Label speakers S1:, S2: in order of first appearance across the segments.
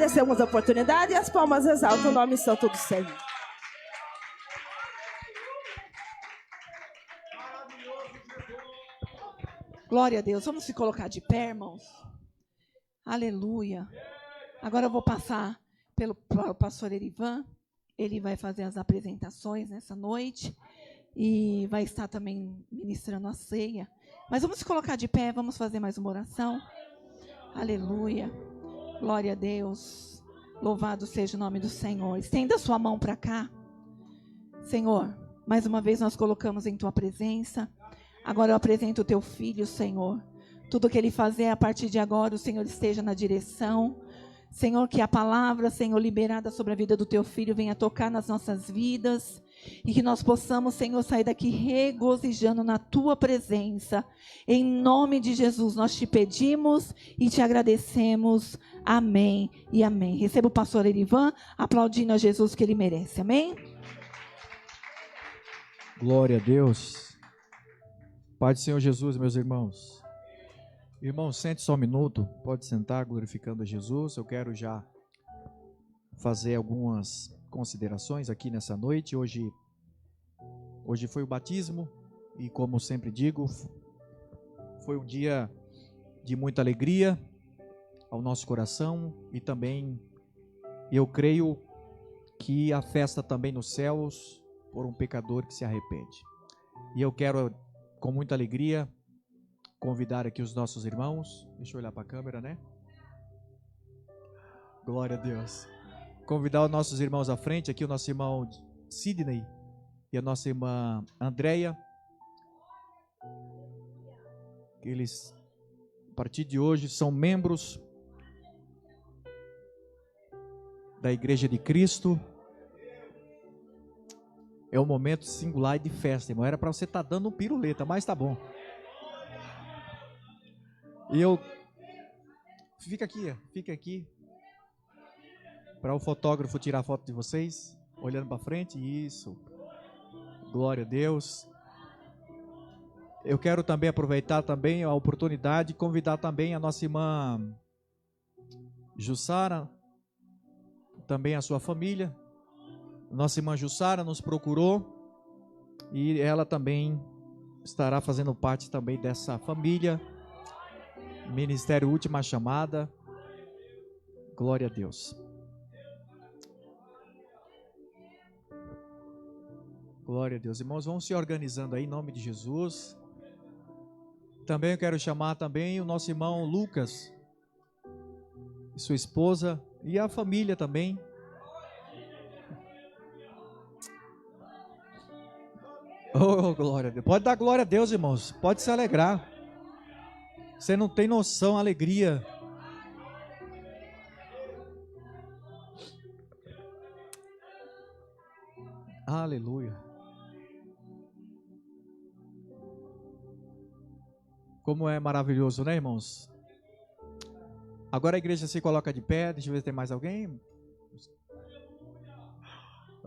S1: Agradecemos a oportunidade e as palmas exaltam o nome santo do Senhor.
S2: Glória a Deus. Vamos se colocar de pé, irmãos. Aleluia. Agora eu vou passar para o pastor Erivan. Ele vai fazer as apresentações nessa noite e vai estar também ministrando a ceia. Mas vamos se colocar de pé, vamos fazer mais uma oração. Aleluia. Glória a Deus. Louvado seja o nome do Senhor. Estenda sua mão para cá. Senhor, mais uma vez nós colocamos em tua presença. Agora eu apresento o teu filho, Senhor. Tudo que ele fazer a partir de agora, o Senhor esteja na direção. Senhor, que a palavra, Senhor, liberada sobre a vida do teu filho venha tocar nas nossas vidas. E que nós possamos, Senhor, sair daqui regozijando na tua presença. Em nome de Jesus, nós te pedimos e te agradecemos. Amém e amém. Receba o pastor Erivan aplaudindo a Jesus que ele merece. Amém?
S3: Glória a Deus. Pai do Senhor Jesus, meus irmãos. Irmãos, sente só um minuto, pode sentar glorificando a Jesus. Eu quero já fazer algumas considerações aqui nessa noite. Hoje foi o batismo e, como sempre digo, foi um dia de muita alegria ao nosso coração e também eu creio que a festa também nos céus por um pecador que se arrepende. E eu quero, com muita alegria, convidar aqui os nossos irmãos. Deixa eu olhar para a câmera, né? Glória a Deus. Convidar os nossos irmãos à frente, aqui o nosso irmão Sidney e a nossa irmã Andréia. Eles, a partir de hoje, são membros da Igreja de Cristo. É um momento singular e de festa, irmão. Era para você estar dando um piruleta, mas tá bom. E eu... Fica aqui. Para o fotógrafo tirar a foto de vocês, olhando para frente. Isso. Glória a Deus. Eu quero também aproveitar também a oportunidade de convidar também a nossa irmã Jussara, também a sua família. Nossa irmã Jussara nos procurou e ela também estará fazendo parte também dessa família. Ministério Última Chamada. Glória a Deus. Glória a Deus. Irmãos, vamos se organizando aí em nome de Jesus. Também eu quero chamar também o nosso irmão Lucas e sua esposa e a família também. Oh, glória a Deus. Pode dar glória a Deus, irmãos. Pode se alegrar. Você não tem noção, alegria. Aleluia. Como é maravilhoso, né, irmãos? Agora a igreja se coloca de pé. Deixa eu ver se tem mais alguém.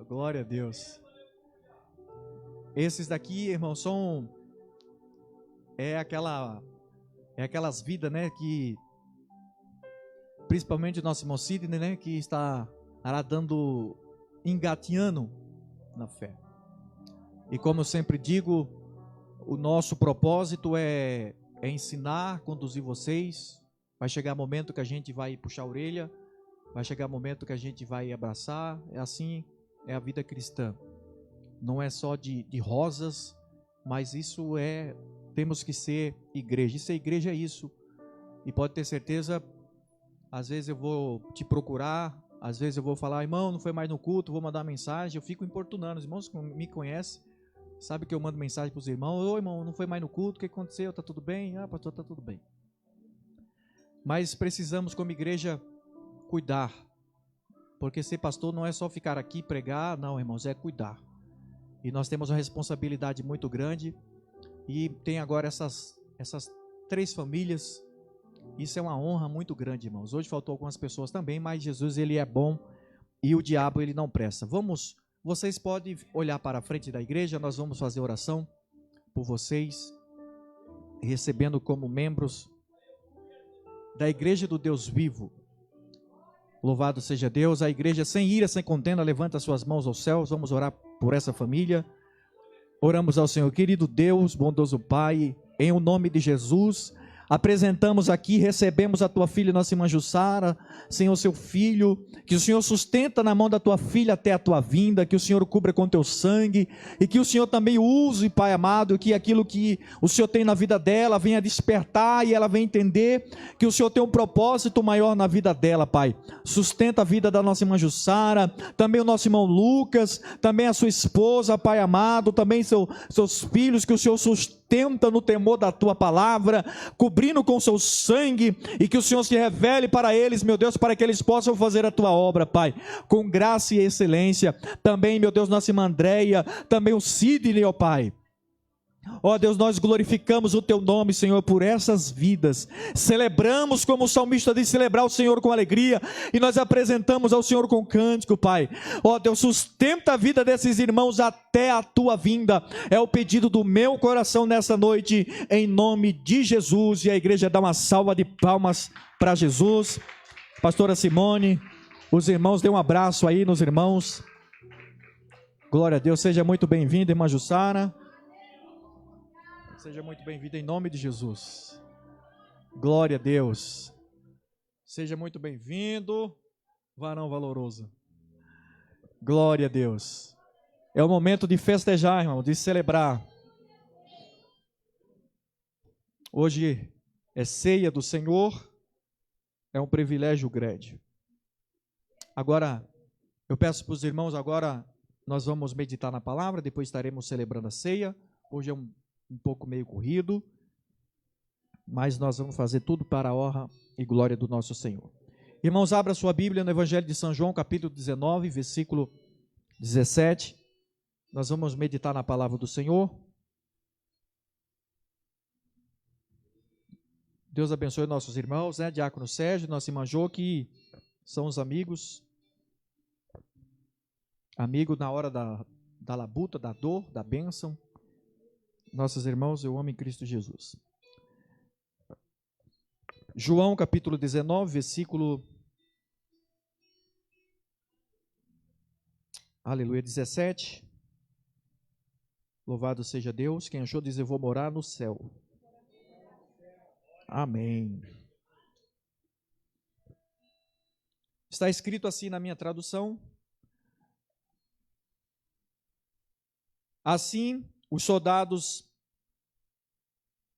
S3: Glória a Deus. Esses daqui, irmãos, são... aquelas vidas, né, que... Principalmente o nosso irmão Sidney, né, que está engateando na fé. E como eu sempre digo, o nosso propósito é ensinar, conduzir vocês. Vai chegar momento que a gente vai puxar a orelha, vai chegar momento que a gente vai abraçar. É assim, é a vida cristã. Não é só de rosas, mas isso é, temos que ser igreja. Isso é igreja, é isso. E pode ter certeza, às vezes eu vou te procurar, às vezes eu vou falar, irmão, não foi mais no culto, vou mandar mensagem, eu fico importunando. Os irmãos que me conhecem, sabe que eu mando mensagem para os irmãos, ô irmão, não foi mais no culto, o que aconteceu? Tá tudo bem? Ah, pastor, tá tudo bem. Mas precisamos, como igreja, cuidar. Porque ser pastor não é só ficar aqui e pregar, não, irmãos, é cuidar. E nós temos uma responsabilidade muito grande. E tem agora essas 3 famílias. Isso é uma honra muito grande, irmãos. Hoje faltou algumas pessoas também, mas Jesus, ele é bom e o diabo, ele não presta. Vocês podem olhar para a frente da igreja, nós vamos fazer oração por vocês, recebendo como membros da Igreja do Deus Vivo. Louvado seja Deus. A igreja sem ira, sem contenda, levanta suas mãos aos céus. Vamos orar por essa família. Oramos ao Senhor. Querido Deus, bondoso Pai, em o nome de Jesus, apresentamos aqui, recebemos a tua filha, nossa irmã Jussara, Senhor, seu filho, que o Senhor sustenta na mão da tua filha até a tua vinda, que o Senhor o cubra com teu sangue, e que o Senhor também use, Pai amado, que aquilo que o Senhor tem na vida dela, venha despertar e ela venha entender que o Senhor tem um propósito maior na vida dela, Pai. Sustenta a vida da nossa irmã Jussara, também o nosso irmão Lucas, também a sua esposa, Pai amado, também seus filhos, que o Senhor sustenta no temor da tua palavra, cobrindo com seu sangue, e que o Senhor se revele para eles, meu Deus, para que eles possam fazer a tua obra, Pai, com graça e excelência. Também, meu Deus, nossa irmã Andréia, também o Sidney, ó Pai. Ó Deus, nós glorificamos o teu nome, Senhor, por essas vidas. Celebramos, como o salmista diz, celebrar o Senhor com alegria, e nós apresentamos ao Senhor com cântico, Pai. Ó Deus, sustenta a vida desses irmãos até a tua vinda. É o pedido do meu coração nessa noite, em nome de Jesus. E a igreja dá uma salva de palmas para Jesus. Pastora Simone, os irmãos, dê um abraço aí nos irmãos. Glória a Deus, seja muito bem-vinda, irmã Jussara. Seja muito bem-vindo em nome de Jesus. Glória a Deus. Seja muito bem-vindo, varão valoroso. Glória a Deus. É o momento de festejar, irmão, de celebrar. Hoje é ceia do Senhor. É um privilégio grande. Agora, eu peço para os irmãos, agora nós vamos meditar na palavra, depois estaremos celebrando a ceia. Hoje é um pouco meio corrido, mas nós vamos fazer tudo para a honra e glória do nosso Senhor. Irmãos, abra sua Bíblia no Evangelho de São João, capítulo 19, versículo 17. Nós vamos meditar na palavra do Senhor. Deus abençoe nossos irmãos, né? Diácono Sérgio, nossa irmã Jô, que são os amigos na hora da labuta, da dor, da bênção. Nossos irmãos, eu amo em Cristo Jesus. João capítulo 19, versículo, aleluia, 17. Louvado seja Deus. Quem achou diz: eu vou morar no céu. Amém. Está escrito assim na minha tradução: assim, os soldados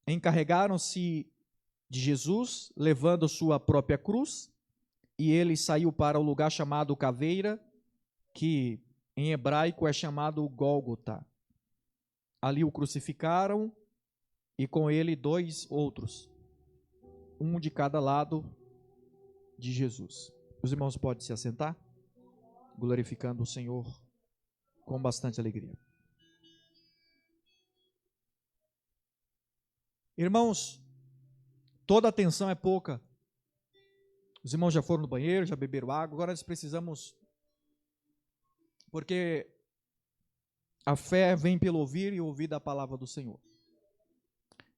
S3: encarregaram-se de Jesus, levando sua própria cruz, e ele saiu para o lugar chamado Caveira, que em hebraico é chamado Gólgota. Ali o crucificaram, e com ele 2 outros, um de cada lado de Jesus. Os irmãos podem se assentar, glorificando o Senhor com bastante alegria. Irmãos, toda atenção é pouca. Os irmãos já foram no banheiro, já beberam água, agora nós precisamos, porque a fé vem pelo ouvir e ouvir da palavra do Senhor.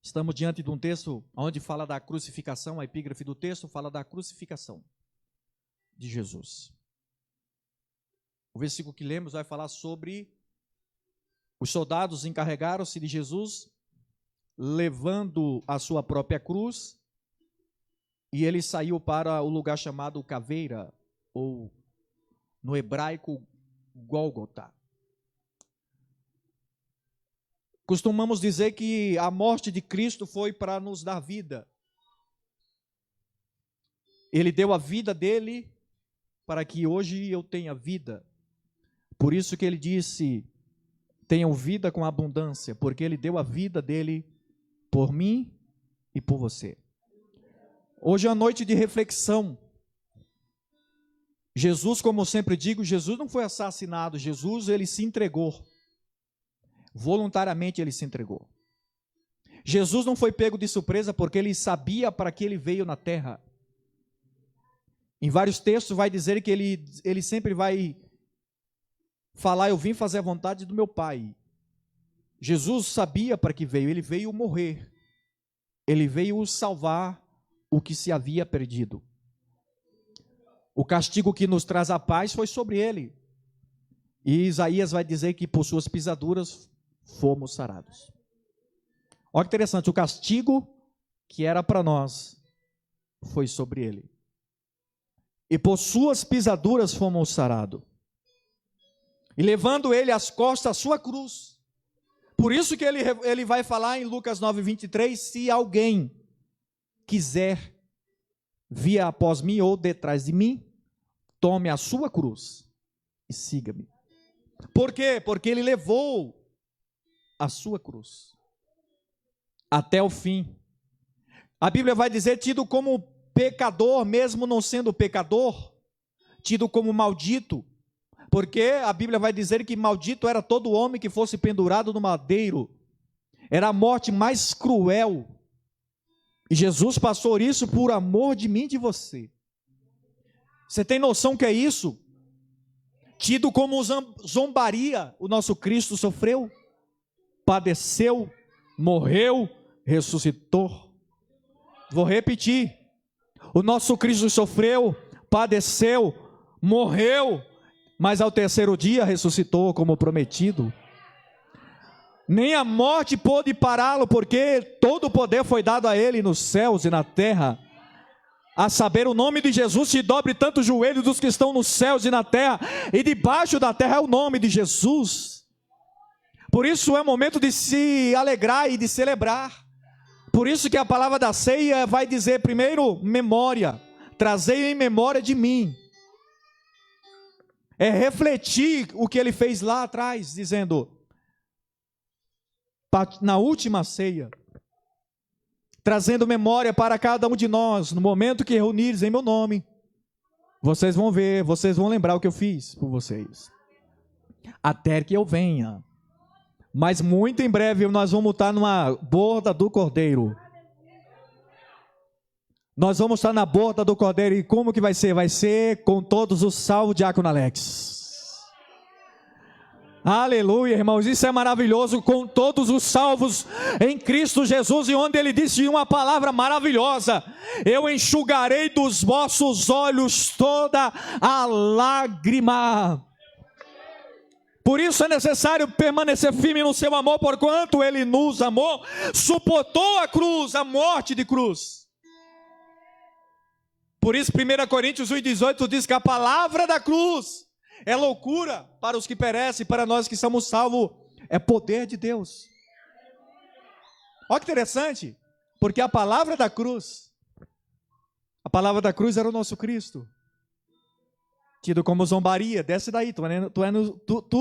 S3: Estamos diante de um texto onde fala da crucificação, a epígrafe do texto fala da crucificação de Jesus. O versículo que lemos vai falar sobre os soldados encarregaram-se de Jesus, levando a sua própria cruz, e ele saiu para o lugar chamado Caveira, ou no hebraico Gólgota. Costumamos dizer que a morte de Cristo foi para nos dar vida. Ele deu a vida dele para que hoje eu tenha vida. Por isso que ele disse: tenham vida com abundância, porque ele deu a vida dele por mim e por você. Hoje é a noite de reflexão. Jesus, como eu sempre digo, Jesus não foi assassinado, Jesus, ele se entregou. Voluntariamente ele se entregou. Jesus não foi pego de surpresa porque ele sabia para que ele veio na terra. Em vários textos vai dizer que ele sempre vai falar: eu vim fazer a vontade do meu Pai. Jesus sabia para que veio, ele veio morrer, ele veio salvar o que se havia perdido. O castigo que nos traz a paz foi sobre ele. E Isaías vai dizer que por suas pisaduras fomos sarados. Olha que interessante, o castigo que era para nós foi sobre ele. E por suas pisaduras fomos sarados. E levando ele às costas a sua cruz. Por isso que ele vai falar em Lucas 9:23, se alguém quiser vir após mim ou detrás de mim, tome a sua cruz e siga-me. Por quê? Porque ele levou a sua cruz até o fim. A Bíblia vai dizer, tido como pecador, mesmo não sendo pecador, tido como maldito, porque a Bíblia vai dizer que maldito era todo homem que fosse pendurado no madeiro. Era a morte mais cruel. E Jesus passou isso por amor de mim e de você. Você tem noção que é isso? Tido como zombaria, o nosso Cristo sofreu, padeceu, morreu, ressuscitou. Vou repetir. O nosso Cristo sofreu, padeceu, morreu, mas ao terceiro dia ressuscitou como prometido. Nem a morte pôde pará-lo, porque todo o poder foi dado a ele nos céus e na terra. A saber, o nome de Jesus se dobre tanto o joelho dos que estão nos céus e na terra, e debaixo da terra é o nome de Jesus. Por isso é momento de se alegrar e de celebrar. Por isso que a palavra da ceia vai dizer primeiro, memória. Trazei em memória de mim. É refletir o que ele fez lá atrás, dizendo, na última ceia, trazendo memória para cada um de nós, no momento que reunires em meu nome, vocês vão ver, vocês vão lembrar o que eu fiz por vocês, até que eu venha. Mas muito em breve nós vamos estar numa borda do Cordeiro. Nós vamos estar na borda do Cordeiro. E como que vai ser? Vai ser com todos os salvos, Diácono Alex. Aleluia, irmãos. Isso é maravilhoso. Com todos os salvos em Cristo Jesus. E onde ele disse uma palavra maravilhosa: eu enxugarei dos vossos olhos toda a lágrima. Por isso é necessário permanecer firme no seu amor, porquanto ele nos amou, suportou a cruz, a morte de cruz. Por isso 1 Coríntios 1:18 diz que a palavra da cruz é loucura para os que perecem, para nós que somos salvos, é poder de Deus. Olha que interessante, porque a palavra da cruz era o nosso Cristo. Tido como zombaria, desce daí, tu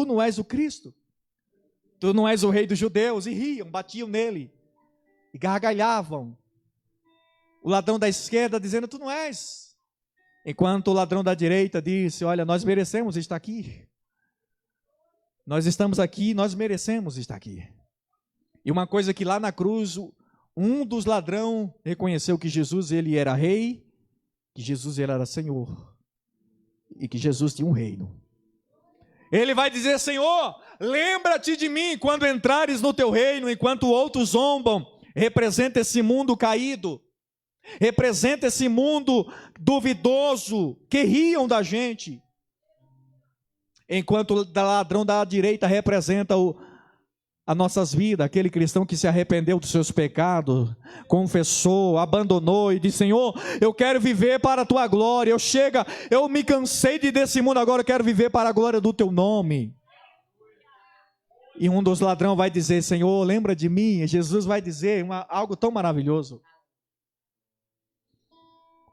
S3: não és o Cristo, tu não és o rei dos judeus, e riam, batiam nele, e gargalhavam. O ladrão da esquerda dizendo, tu não és, enquanto o ladrão da direita disse, olha, nós merecemos estar aqui, nós estamos aqui, nós merecemos estar aqui. E uma coisa que lá na cruz, um dos ladrões reconheceu que Jesus ele era rei, que Jesus ele era Senhor, e que Jesus tinha um reino. Ele vai dizer, Senhor, lembra-te de mim quando entrares no teu reino, enquanto outros zombam. Representa esse mundo caído, representa esse mundo duvidoso, que riam da gente, enquanto o ladrão da direita representa as nossas vidas, aquele cristão que se arrependeu dos seus pecados, confessou, abandonou e disse, Senhor, eu quero viver para a tua glória, eu me cansei desse mundo, agora eu quero viver para a glória do teu nome. E um dos ladrões vai dizer, Senhor, lembra de mim. E Jesus vai dizer algo tão maravilhoso,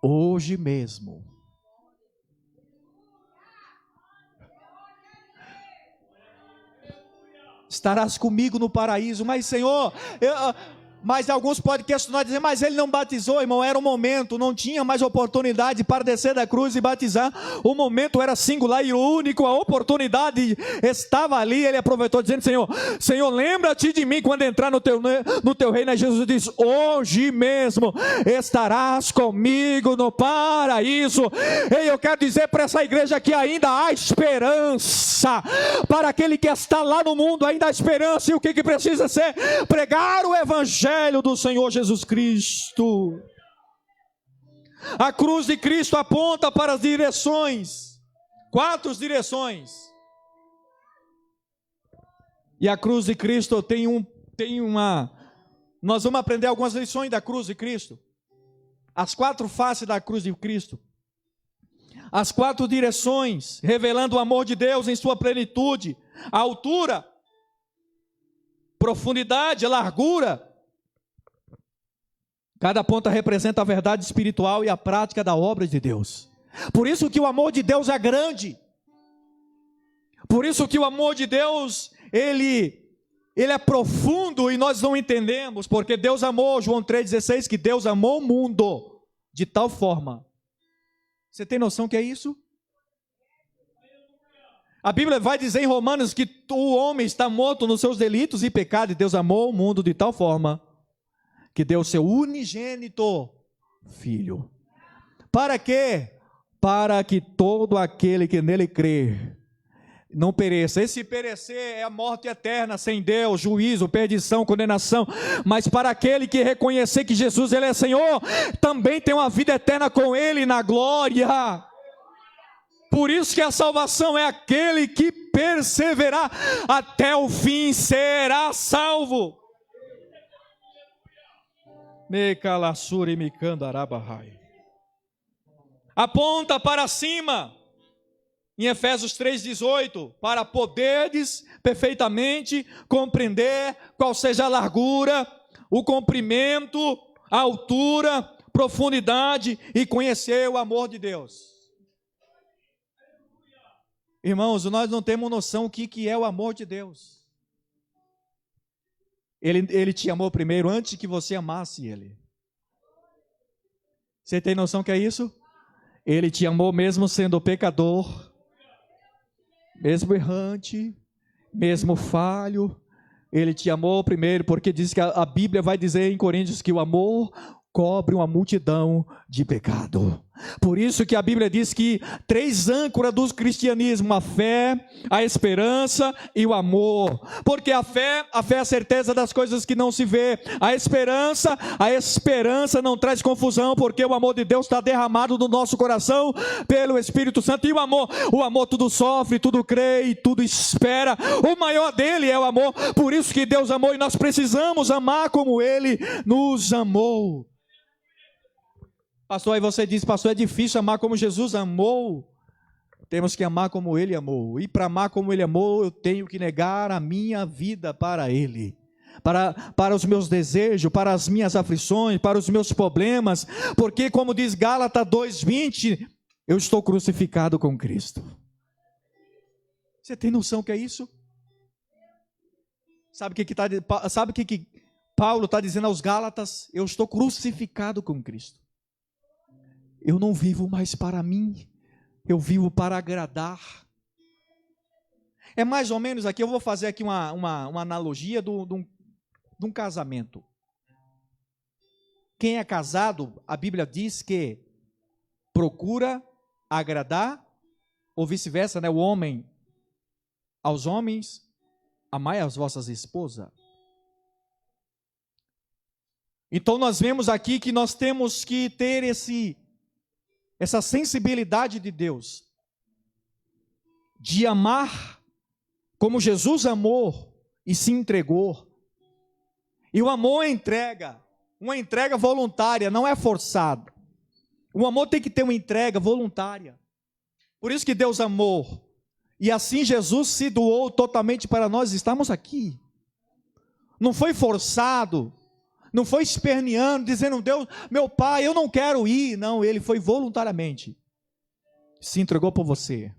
S3: hoje mesmo estarás comigo no paraíso. Mas Senhor, mas alguns podem questionar, dizer, mas ele não batizou, irmão, era um momento, não tinha mais oportunidade para descer da cruz e batizar, o momento era singular e único, a oportunidade estava ali, ele aproveitou dizendo, Senhor, lembra-te de mim quando entrar no teu reino. Jesus diz, hoje mesmo estarás comigo no paraíso. E eu quero dizer para essa igreja que ainda há esperança, para aquele que está lá no mundo, ainda há esperança, e o que precisa ser? Pregar o evangelho do Senhor Jesus Cristo. A cruz de Cristo aponta para as direções, 4 direções. E a cruz de Cristo nós vamos aprender algumas lições da cruz de Cristo. As 4 faces da cruz de Cristo. As 4 direções, revelando o amor de Deus em sua plenitude, a altura, profundidade, a largura. Cada ponta representa a verdade espiritual e a prática da obra de Deus. Por isso que o amor de Deus é grande. Por isso que o amor de Deus, ele é profundo e nós não entendemos, porque Deus amou, João 3,16, que Deus amou o mundo de tal forma. Você tem noção que é isso? A Bíblia vai dizer em Romanos que o homem está morto nos seus delitos e pecados, e Deus amou o mundo de tal forma que deu o seu unigênito Filho. Para quê? Para que todo aquele que nele crê não pereça. Esse perecer é a morte eterna, sem Deus, juízo, perdição, condenação. Mas para aquele que reconhecer que Jesus ele é Senhor, também tem uma vida eterna com Ele na glória. Por isso que a salvação é aquele que perseverar até o fim será salvo. Me calassura e me candarabahai. Aponta para cima. Em Efésios 3,18, para poderdes perfeitamente compreender qual seja a largura, o comprimento, a altura, profundidade e conhecer o amor de Deus. Irmãos, nós não temos noção o que é o amor de Deus. Ele te amou primeiro antes que você amasse Ele. Você tem noção que é isso? Ele te amou mesmo sendo pecador, mesmo errante, mesmo falho. Ele te amou primeiro, porque diz que a Bíblia vai dizer em Coríntios que o amor cobre uma multidão de pecado. Por isso que a Bíblia diz que 3 âncoras do cristianismo: a fé, a esperança e o amor. Porque a fé é a certeza das coisas que não se vê. A esperança não traz confusão, porque o amor de Deus está derramado no nosso coração pelo Espírito Santo. E o amor tudo sofre, tudo crê e tudo espera. O maior dele é o amor. Por isso que Deus amou e nós precisamos amar como Ele nos amou. Pastor, aí você diz: pastor, é difícil amar como Jesus amou. Temos que amar como Ele amou. E para amar como Ele amou, eu tenho que negar a minha vida para Ele. Para os meus desejos, para as minhas aflições, para os meus problemas. Porque, como diz Gálatas 2,20, eu estou crucificado com Cristo. Você tem noção que é isso? Sabe o que Paulo está dizendo aos Gálatas? Eu estou crucificado com Cristo. Eu não vivo mais para mim, eu vivo para agradar. É mais ou menos aqui, eu vou fazer aqui uma analogia de um casamento. Quem é casado, a Bíblia diz que procura agradar, ou vice-versa, né? O homem aos homens, amai as vossas esposas. Então nós vemos aqui que nós temos que ter essa sensibilidade de Deus, de amar como Jesus amou e se entregou. E o amor é uma entrega voluntária, não é forçado. O amor tem que ter uma entrega voluntária. Por isso que Deus amou, e assim Jesus se doou totalmente para nós estarmos aqui. Não foi forçado, não foi esperneando, dizendo: Deus, meu Pai, eu não quero ir. Não, Ele foi voluntariamente, se entregou por você.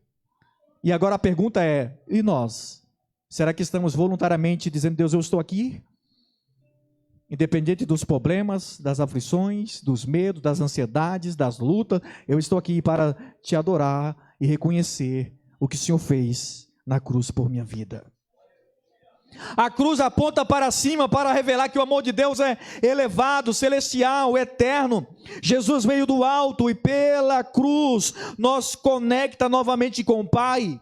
S3: E agora a pergunta é: e nós? Será que estamos voluntariamente dizendo: Deus, eu estou aqui? Independente dos problemas, das aflições, dos medos, das ansiedades, das lutas, eu estou aqui para te adorar e reconhecer o que o Senhor fez na cruz por minha vida. A cruz aponta para cima para revelar que o amor de Deus é elevado, celestial, eterno. Jesus veio do alto e pela cruz nos conecta novamente com o Pai.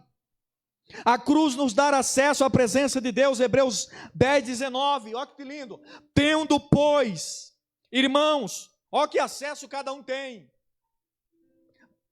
S3: A cruz nos dá acesso à presença de Deus. Hebreus 10:19, olha que lindo. Tendo, pois, irmãos, olha que acesso cada um tem.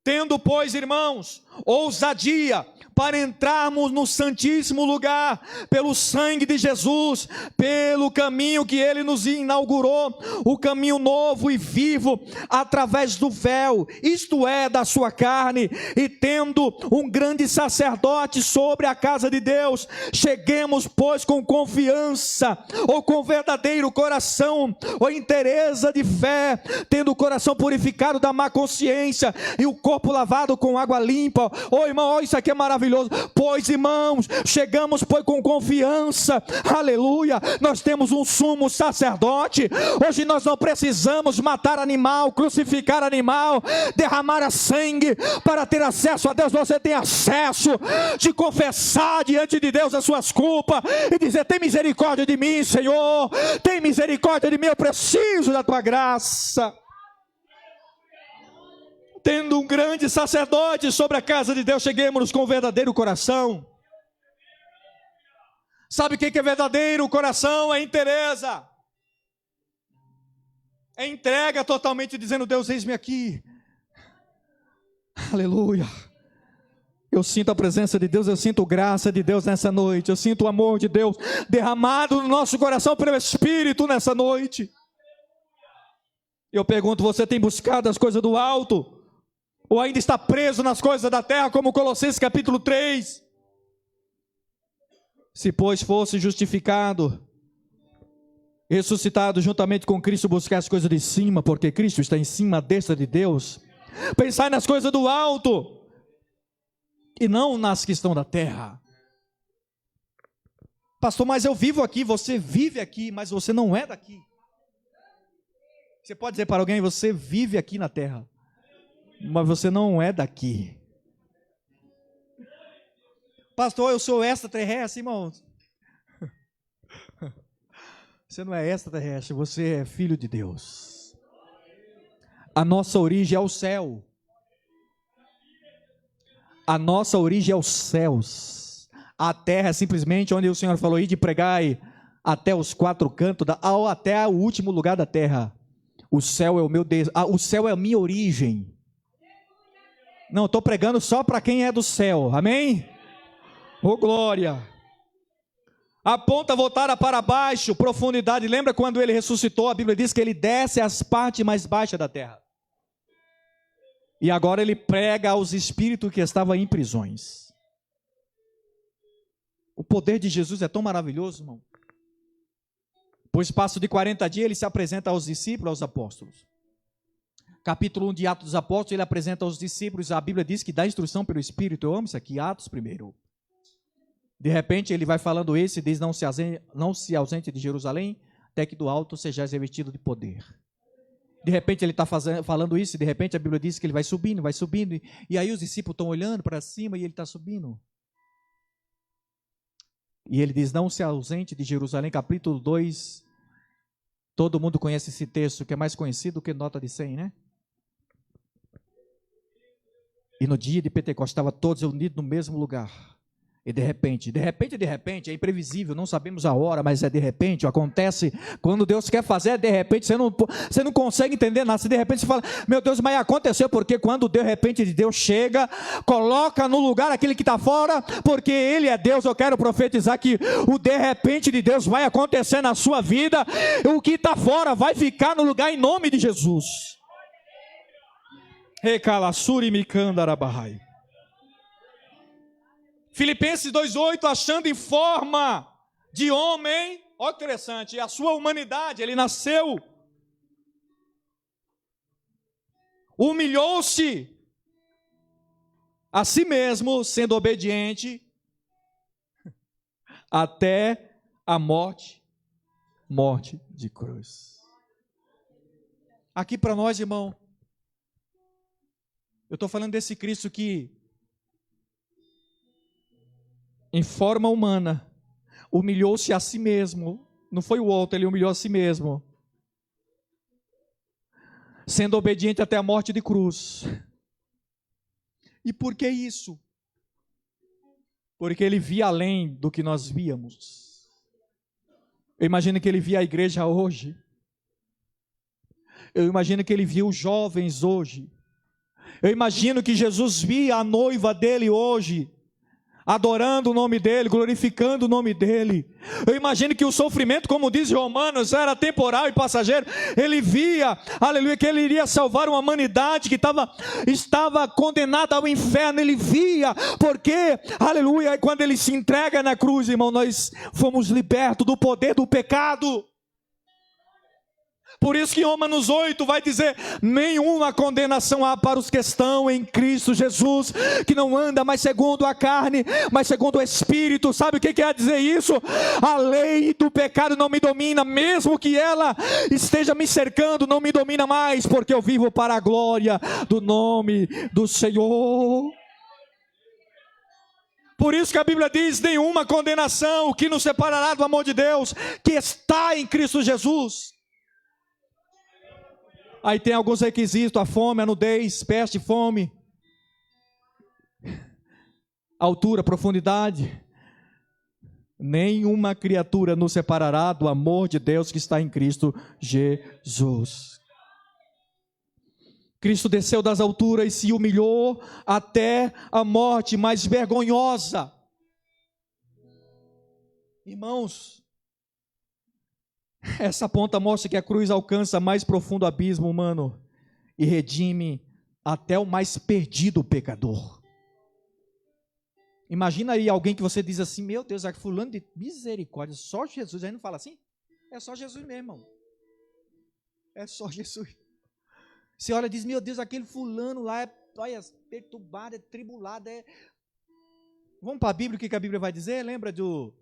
S3: Tendo, pois, irmãos, ousadia para entrarmos no santíssimo lugar, pelo sangue de Jesus, pelo caminho que Ele nos inaugurou, o caminho novo e vivo, através do véu, isto é, da sua carne, e tendo um grande sacerdote sobre a casa de Deus, cheguemos, pois, com confiança, ou com verdadeiro coração, ou inteireza de fé, tendo o coração purificado da má consciência, e o corpo lavado com água limpa. Irmão, isso aqui é maravilhoso. Pois, irmãos, chegamos, pois, com confiança, aleluia, nós temos um sumo sacerdote. Hoje nós não precisamos matar animal, crucificar animal, derramar sangue para ter acesso a Deus. Você tem acesso de confessar diante de Deus as suas culpas e dizer: tem misericórdia de mim, Senhor, tem misericórdia de mim, eu preciso da tua graça. Tendo um grande sacerdote sobre a casa de Deus, cheguemos com verdadeiro coração. Sabe o que é verdadeiro coração? É inteireza, é entrega totalmente, dizendo: Deus, eis-me aqui. Aleluia. Eu sinto a presença de Deus, eu sinto a graça de Deus nessa noite, eu sinto o amor de Deus derramado no nosso coração pelo Espírito nessa noite. Eu pergunto: você tem buscado as coisas do alto? Ou ainda está preso nas coisas da terra, como Colossenses capítulo 3? Se, pois, fosse justificado, ressuscitado juntamente com Cristo, buscar as coisas de cima, porque Cristo está em cima à destra de Deus. Pensai nas coisas do alto, e não nas que estão da terra. Pastor, mas eu vivo aqui. Você vive aqui, mas você não é daqui. Você pode dizer para alguém: você vive aqui na terra, mas você não é daqui. Pastor, eu sou extraterrestre, irmão. Você não é extraterrestre, você é filho de Deus. A nossa origem é o céu. A nossa origem é os céus. A terra é simplesmente onde o Senhor falou: ide pregai até os quatro cantos, até o último lugar da terra. O céu é o meu Deus, o céu é a minha origem. Não, estou pregando só para quem é do céu, amém? Oh, glória! Aponta, voltar para baixo, profundidade. Lembra quando ele ressuscitou? A Bíblia diz que ele desce às partes mais baixas da terra. E agora ele prega aos espíritos que estavam em prisões. O poder de Jesus é tão maravilhoso, irmão. Por espaço de 40 dias, ele se apresenta aos discípulos, aos apóstolos. Capítulo 1 de Atos dos Apóstolos, ele apresenta aos discípulos, a Bíblia diz que dá instrução pelo Espírito. Eu amo isso aqui, Atos primeiro. De repente ele vai falando esse, diz: não se ausente de Jerusalém, até que do alto sejais revestido de poder. De repente ele está falando isso, e de repente a Bíblia diz que ele vai subindo, e aí os discípulos estão olhando para cima e ele está subindo. E ele diz: não se ausente de Jerusalém, capítulo 2, todo mundo conhece esse texto, que é mais conhecido que nota de 100, né? E no dia de Pentecostes, estavam todos unidos no mesmo lugar. E de repente, é imprevisível, não sabemos a hora, mas é de repente, acontece, quando Deus quer fazer, é de repente, você não consegue entender nada, de repente você fala: meu Deus, mas aconteceu, porque quando de repente Deus chega, coloca no lugar aquele que está fora, porque Ele é Deus. Eu quero profetizar que o de repente de Deus vai acontecer na sua vida, o que está fora vai ficar no lugar em nome de Jesus. Recalassuri Mikandarabahai. Filipenses 2,8, achando em forma de homem, olha que interessante, a sua humanidade, ele nasceu, humilhou-se a si mesmo, sendo obediente até a morte de cruz. Aqui para nós, irmão, eu estou falando desse Cristo que, em forma humana, humilhou-se a si mesmo. Não foi o outro, ele humilhou a si mesmo, sendo obediente até a morte de cruz. E por que isso? Porque ele via além do que nós víamos. Eu imagino que ele via a igreja hoje. Eu imagino que ele via os jovens hoje. Eu imagino que Jesus via a noiva dele hoje, adorando o nome dele, glorificando o nome dele. Eu imagino que o sofrimento, como diz Romanos, era temporal e passageiro. Ele via, aleluia, que ele iria salvar uma humanidade que estava condenada ao inferno. Ele via, porque, aleluia, quando ele se entrega na cruz, irmão, nós fomos libertos do poder do pecado. Por isso que Romanos 8 vai dizer: nenhuma condenação há para os que estão em Cristo Jesus, que não anda mais segundo a carne, mas segundo o Espírito. Sabe o que quer dizer isso? A lei do pecado não me domina, mesmo que ela esteja me cercando, não me domina mais, porque eu vivo para a glória do nome do Senhor. Por isso que a Bíblia diz: nenhuma condenação que nos separará do amor de Deus, que está em Cristo Jesus. Aí tem alguns requisitos: a fome, a nudez, peste, fome, altura, profundidade. Nenhuma criatura nos separará do amor de Deus que está em Cristo Jesus. Cristo desceu das alturas e se humilhou até a morte mais vergonhosa. Irmãos, essa ponta mostra que a cruz alcança mais profundo abismo humano e redime até o mais perdido pecador. Imagina aí alguém que você diz assim: meu Deus, fulano de misericórdia, só Jesus. Aí não fala assim? É só Jesus mesmo, irmão. É só Jesus. Você olha e diz: meu Deus, aquele fulano lá é, olha, perturbado, é tribulado. Vamos para a Bíblia, o que a Bíblia vai dizer? Lembra do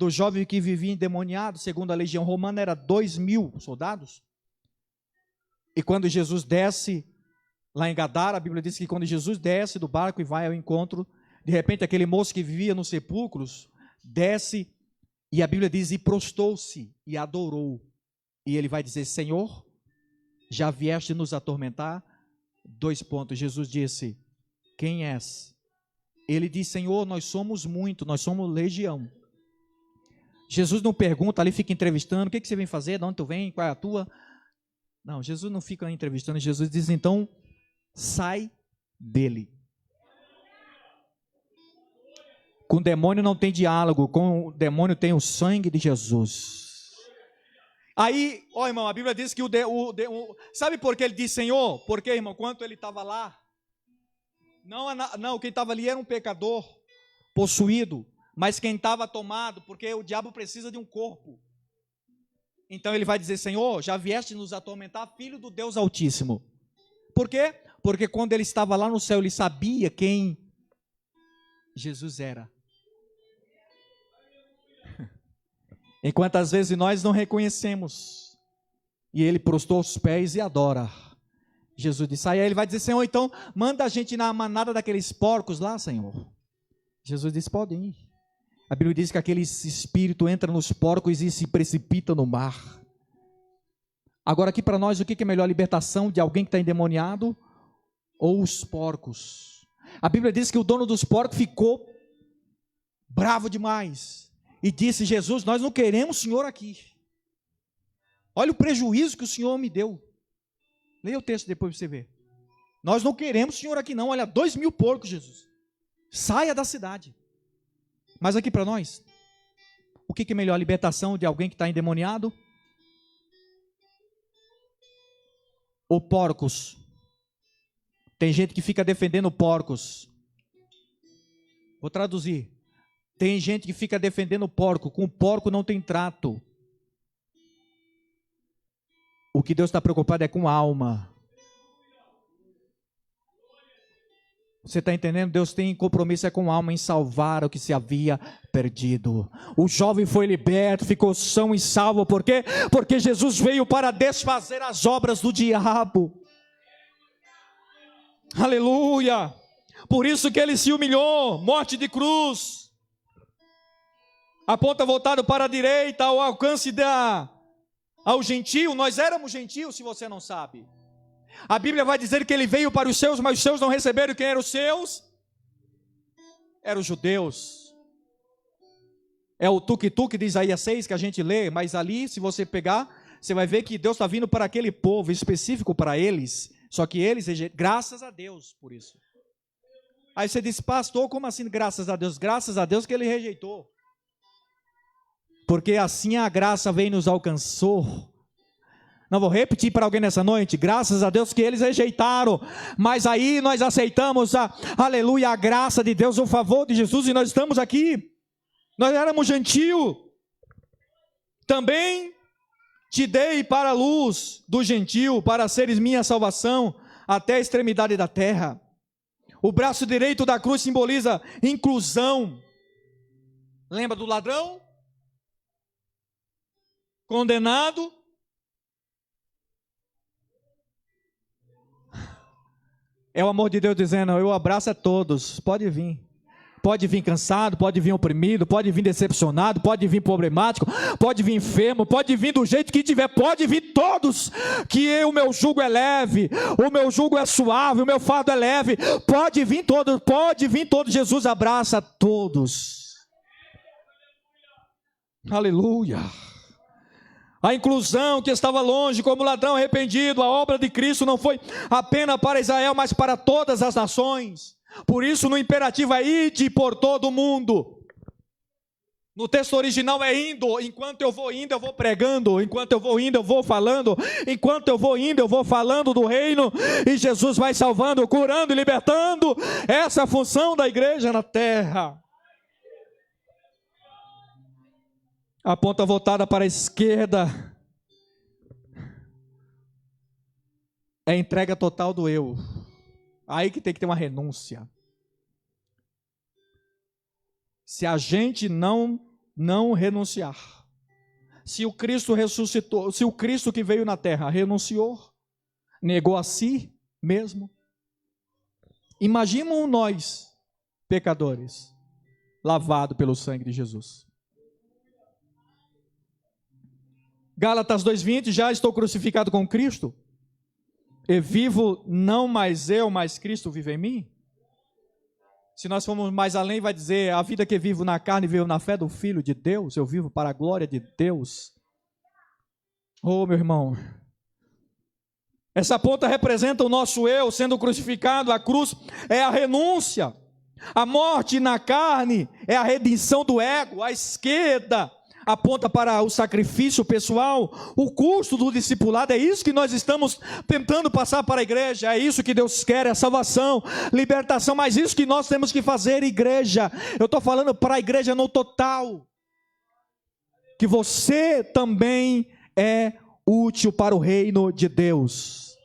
S3: jovem que vivia endemoniado? Segundo a legião romana, era 2.000 soldados. E quando Jesus desce lá em Gadara, a Bíblia diz que quando Jesus desce do barco e vai ao encontro, de repente aquele moço que vivia nos sepulcros desce, e a Bíblia diz: e prostou-se e adorou. E ele vai dizer: Senhor, já vieste nos atormentar? 2 pontos. Jesus disse: quem és? Ele diz: Senhor, nós somos muito, nós somos legião. Jesus não pergunta, ali fica entrevistando: o que você vem fazer, de onde tu vem, qual é a tua? Não, Jesus não fica entrevistando. Jesus diz: então, sai dele. Com o demônio não tem diálogo, com o demônio tem o sangue de Jesus. Aí, ó irmão, a Bíblia diz que sabe por que ele diz Senhor? Porque, irmão, quando ele estava lá, não, quem estava ali era um pecador, possuído, mas quem estava tomado, porque o diabo precisa de um corpo. Então ele vai dizer: Senhor, já vieste nos atormentar, filho do Deus Altíssimo. Por quê? Porque quando ele estava lá no céu, ele sabia quem Jesus era. Enquanto às vezes nós não reconhecemos, e ele prostou os pés e adora. Jesus disse: aí ele vai dizer: Senhor, então manda a gente ir na manada daqueles porcos lá, Senhor. Jesus disse: podem ir. A Bíblia diz que aquele espírito entra nos porcos e se precipita no mar. Agora aqui para nós, o que é melhor, a libertação de alguém que está endemoniado ou os porcos? A Bíblia diz que o dono dos porcos ficou bravo demais e disse: Jesus, nós não queremos o Senhor aqui. Olha o prejuízo que o Senhor me deu. Leia o texto depois para você ver. Nós não queremos o Senhor aqui não. Olha, 2.000 porcos, Jesus. Saia da cidade. Mas aqui para nós, o que é melhor, a libertação de alguém que está endemoniado ou porcos? Tem gente que fica defendendo porcos. Vou traduzir. Tem gente que fica defendendo porco. Com o porco não tem trato. O que Deus está preocupado é com a alma. Você está entendendo? Deus tem compromisso com a alma, em salvar o que se havia perdido. O jovem foi liberto, ficou são e salvo. Por quê? Porque Jesus veio para desfazer as obras do diabo. Aleluia! Por isso que ele se humilhou, morte de cruz. A ponta voltada para a direita, ao alcance ao gentio. Nós éramos gentios, se você não sabe. A Bíblia vai dizer que ele veio para os seus, mas os seus não receberam. Quem eram os seus? Eram os judeus. É o tuk-tuk de Isaías 6 que a gente lê, mas ali, se você pegar, você vai ver que Deus está vindo para aquele povo específico para eles, Só que eles rejeitaram, graças a Deus por isso. Aí você disse, pastor, como assim graças a Deus? Graças a Deus que ele rejeitou. Porque assim a graça veio e nos alcançou. Não vou repetir para alguém nessa noite, graças a Deus que eles rejeitaram, mas aí nós aceitamos aleluia, a graça de Deus, o favor de Jesus, e nós estamos aqui. Nós éramos gentio. Também te dei para a luz do gentio, para seres minha salvação, até a extremidade da terra. O braço direito da cruz simboliza inclusão. Lembra do ladrão? Condenado. É o amor de Deus dizendo, eu abraço a todos, pode vir. Pode vir cansado, pode vir oprimido, pode vir decepcionado, pode vir problemático, pode vir enfermo, pode vir do jeito que tiver, pode vir todos, que o meu jugo é leve, o meu jugo é suave, o meu fardo é leve, pode vir todos, Jesus abraça a todos. Aleluia. A inclusão que estava longe, como ladrão arrependido, a obra de Cristo não foi apenas para Israel, mas para todas as nações. Por isso no imperativo é ide por todo o mundo. No texto original é indo, enquanto eu vou indo eu vou pregando, enquanto eu vou indo eu vou falando, enquanto eu vou indo eu vou falando do reino, e Jesus vai salvando, curando e libertando. Essa é a função da igreja na terra. A ponta voltada para a esquerda é a entrega total do eu. Aí que tem que ter uma renúncia. Se a gente não renunciar, se o Cristo ressuscitou, se o Cristo que veio na terra renunciou, negou a si mesmo, imagina nós, pecadores, lavados pelo sangue de Jesus. Gálatas 2:20, já estou crucificado com Cristo, e vivo não mais eu, mas Cristo vive em mim. Se nós formos mais além, vai dizer, a vida que vivo na carne, vivo na fé do Filho de Deus, eu vivo para a glória de Deus. Oh, meu irmão, essa ponta representa o nosso eu sendo crucificado, a cruz é a renúncia, a morte na carne é a redenção do ego, a esquerda aponta para o sacrifício pessoal, o custo do discipulado. É isso que nós estamos tentando passar para a igreja, é isso que Deus quer, é salvação, libertação, mas isso que nós temos que fazer, igreja. Eu estou falando para a igreja no total, que você também é útil para o reino de Deus,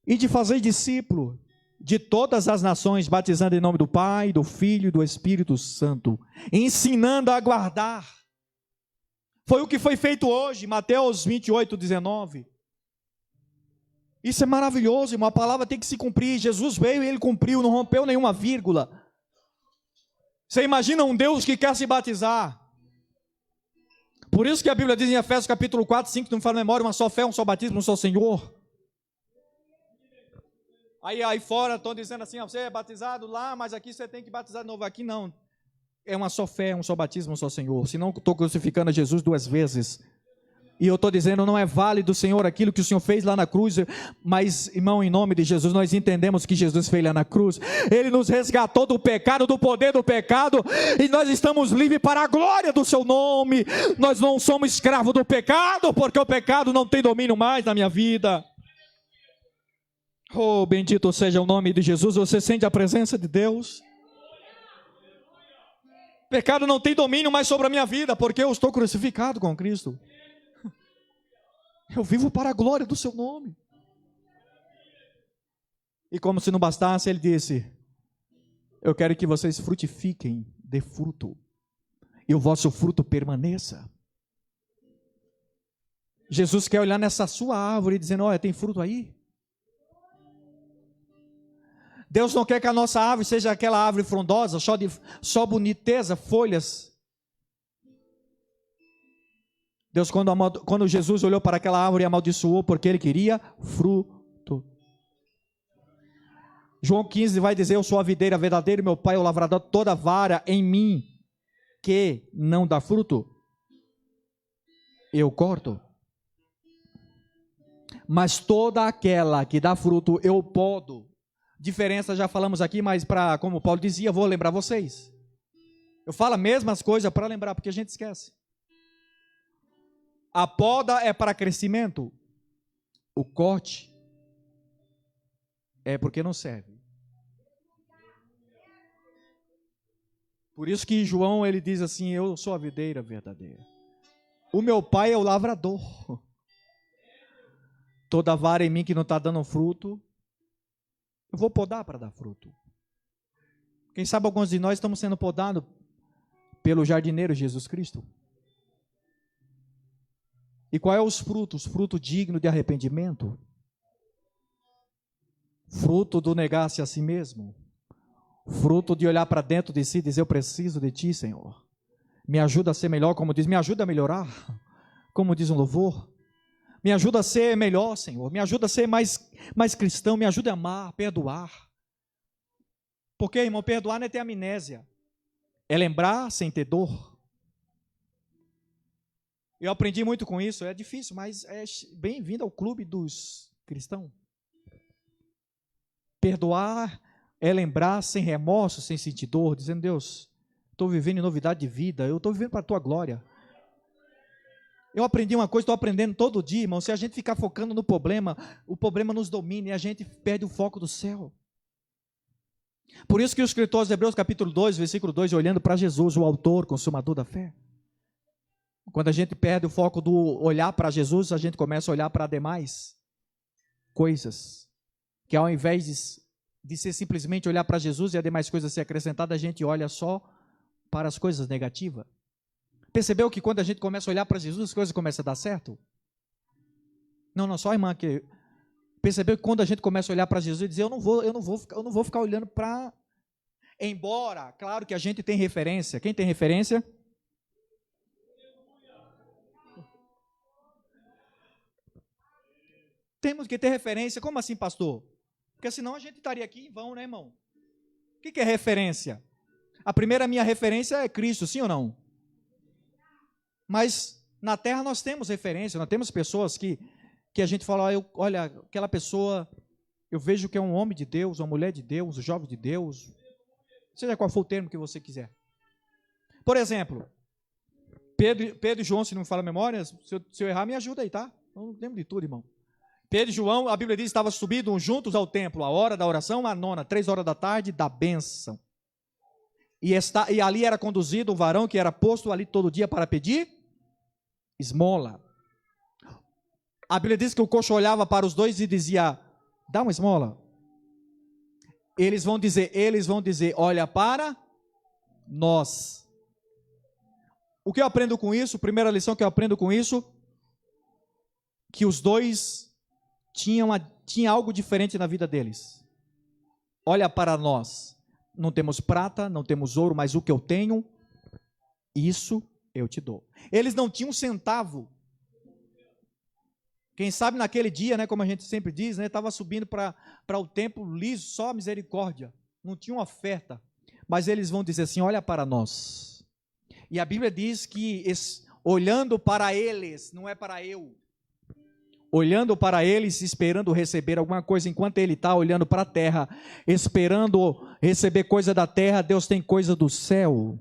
S3: e de fazer discípulo de todas as nações, batizando em nome do Pai, do Filho e do Espírito Santo, ensinando a guardar. Foi o que foi feito hoje, Mateus 28:19. Isso é maravilhoso, irmão. A palavra tem que se cumprir. Jesus veio e ele cumpriu, não rompeu nenhuma vírgula. Você imagina um Deus que quer se batizar? Por isso que a Bíblia diz em Efésios capítulo 4:5, não me fala memória, uma só fé, um só batismo, um só Senhor. Aí fora estão dizendo assim, você é batizado lá, mas aqui você tem que batizar de novo. Aqui não, é uma só fé, um só batismo, um só Senhor. Senão estou crucificando a Jesus duas vezes. E eu estou dizendo, não é válido, Senhor, aquilo que o Senhor fez lá na cruz. Mas, irmão, em nome de Jesus, nós entendemos que Jesus fez lá na cruz. Ele nos resgatou do pecado, do poder do pecado, e nós estamos livres para a glória do seu nome. Nós não somos escravos do pecado, porque o pecado não tem domínio mais na minha vida. Oh, bendito seja o nome de Jesus. Você sente a presença de Deus? Pecado não tem domínio mais sobre a minha vida, porque eu estou crucificado com Cristo. Eu vivo para a glória do seu nome. E como se não bastasse, ele disse, eu quero que vocês frutifiquem, dê fruto, e o vosso fruto permaneça. Jesus quer olhar nessa sua árvore, dizendo, olha, tem fruto aí? Deus não quer que a nossa árvore seja aquela árvore frondosa, só boniteza, folhas. Deus, quando Jesus olhou para aquela árvore, amaldiçoou, porque ele queria fruto. João 15 vai dizer, eu sou a videira verdadeira, meu pai é o lavrador, toda vara em mim que não dá fruto, eu corto. Mas toda aquela que dá fruto, eu podo. Diferença já falamos aqui, mas como Paulo dizia, vou lembrar vocês. Eu falo as mesmas coisas para lembrar, porque a gente esquece. A poda é para crescimento. O corte é porque não serve. Por isso que João ele diz assim: eu sou a videira verdadeira. O meu pai é o lavrador. Toda vara em mim que não está dando fruto, eu vou podar para dar fruto. Quem sabe alguns de nós estamos sendo podados pelo jardineiro Jesus Cristo. E qual é os frutos? Fruto digno de arrependimento. Fruto do negar-se a si mesmo. Fruto de olhar para dentro de si e dizer: eu preciso de ti, Senhor. Me ajuda a ser melhor, como diz, me ajuda a melhorar, como diz um louvor. Me ajuda a ser melhor, Senhor. Me ajuda a ser mais cristão. Me ajuda a amar, perdoar. Porque, irmão, perdoar não é ter amnésia. É lembrar sem ter dor. Eu aprendi muito com isso. É difícil, mas é bem-vindo ao clube dos cristãos. Perdoar é lembrar sem remorso, sem sentir dor, dizendo: Deus, estou vivendo em novidade de vida. Eu estou vivendo para a tua glória. Eu aprendi uma coisa, estou aprendendo todo dia, irmão. Se a gente ficar focando no problema, o problema nos domina e a gente perde o foco do céu. Por isso que o escritor aos Hebreus, capítulo 2, versículo 2, olhando para Jesus, o autor, consumador da fé. Quando a gente perde o foco do olhar para Jesus, a gente começa a olhar para demais coisas. Que ao invés de ser simplesmente olhar para Jesus e as demais coisas ser acrescentadas, a gente olha só para as coisas negativas. Percebeu que quando a gente começa a olhar para Jesus, as coisas começam a dar certo? Não, só a irmã que... Percebeu que quando a gente começa a olhar para Jesus e dizer: eu não vou ficar olhando para... Embora, claro que a gente tem referência. Quem tem referência? Temos que ter referência. Como assim, pastor? Porque senão a gente estaria aqui em vão, né, irmão? O que é referência? A primeira minha referência é Cristo, sim ou não? Mas na terra nós temos referência, nós temos pessoas que a gente fala: olha, aquela pessoa, eu vejo que é um homem de Deus, uma mulher de Deus, um jovem de Deus, seja qual for o termo que você quiser. Por exemplo, Pedro e João, se não me fala a memória, se eu errar, me ajuda aí, tá? Eu não lembro de tudo, irmão. Pedro e João, a Bíblia diz, estavam subindo juntos ao templo, a hora da oração, a nona, 3 horas da tarde, da bênção. E ali era conduzido um varão que era posto ali todo dia para pedir esmola. A Bíblia diz que o coxo olhava para os dois e dizia: dá uma esmola. Eles vão dizer, olha para nós. O que eu aprendo com isso? Primeira lição que eu aprendo com isso, que os dois tinham algo diferente na vida deles. Olha para nós. Não temos prata, não temos ouro, mas o que eu tenho, isso eu te dou. Eles não tinham um centavo. Quem sabe naquele dia, né, como a gente sempre diz, né, estava subindo para o templo liso, só misericórdia. Não tinha uma oferta. Mas eles vão dizer assim: olha para nós. E a Bíblia diz que olhando para eles, não é para eu. Olhando para eles, esperando receber alguma coisa, enquanto ele está olhando para a terra, esperando receber coisa da terra, Deus tem coisa do céu.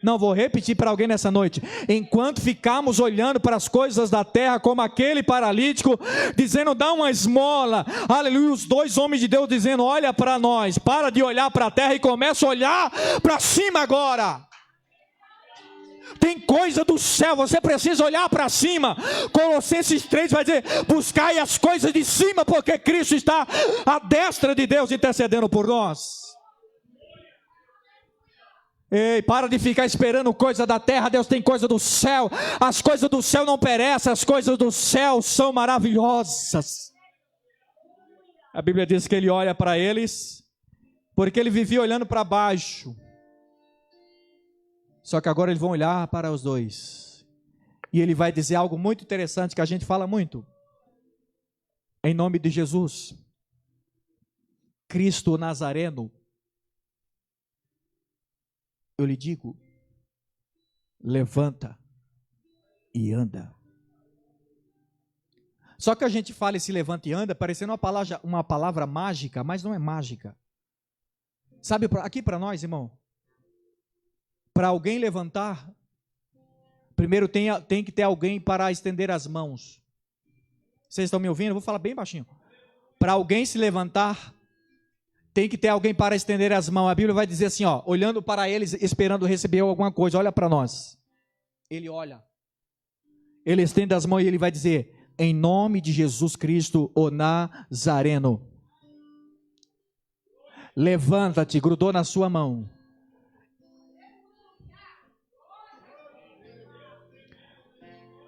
S3: Não, vou repetir para alguém nessa noite: enquanto ficamos olhando para as coisas da terra, como aquele paralítico, dizendo: dá uma esmola, aleluia, os dois homens de Deus dizendo: olha para nós, para de olhar para a terra e começa a olhar para cima agora. Tem coisa do céu, você precisa olhar para cima. Colossenses 3 vai dizer: buscai as coisas de cima, porque Cristo está à destra de Deus intercedendo por nós. Ei, para de ficar esperando coisa da terra, Deus tem coisa do céu. As coisas do céu não perecem, as coisas do céu são maravilhosas. A Bíblia diz que ele olha para eles, porque ele vivia olhando para baixo. Só que agora eles vão olhar para os dois. E ele vai dizer algo muito interessante que a gente fala muito. Em nome de Jesus, Cristo Nazareno, eu lhe digo: levanta e anda. Só que a gente fala e se levanta e anda, parecendo uma palavra mágica, mas não é mágica. Sabe, aqui para nós, irmão, para alguém levantar, primeiro tem que ter alguém para estender as mãos. Vocês estão me ouvindo? Eu vou falar bem baixinho. Para alguém se levantar, tem que ter alguém para estender as mãos. A Bíblia vai dizer assim, ó, olhando para eles, esperando receber alguma coisa. Olha para nós. Ele olha. Ele estende as mãos e ele vai dizer: em nome de Jesus Cristo, o Nazareno, levanta-te. Grudou na sua mão.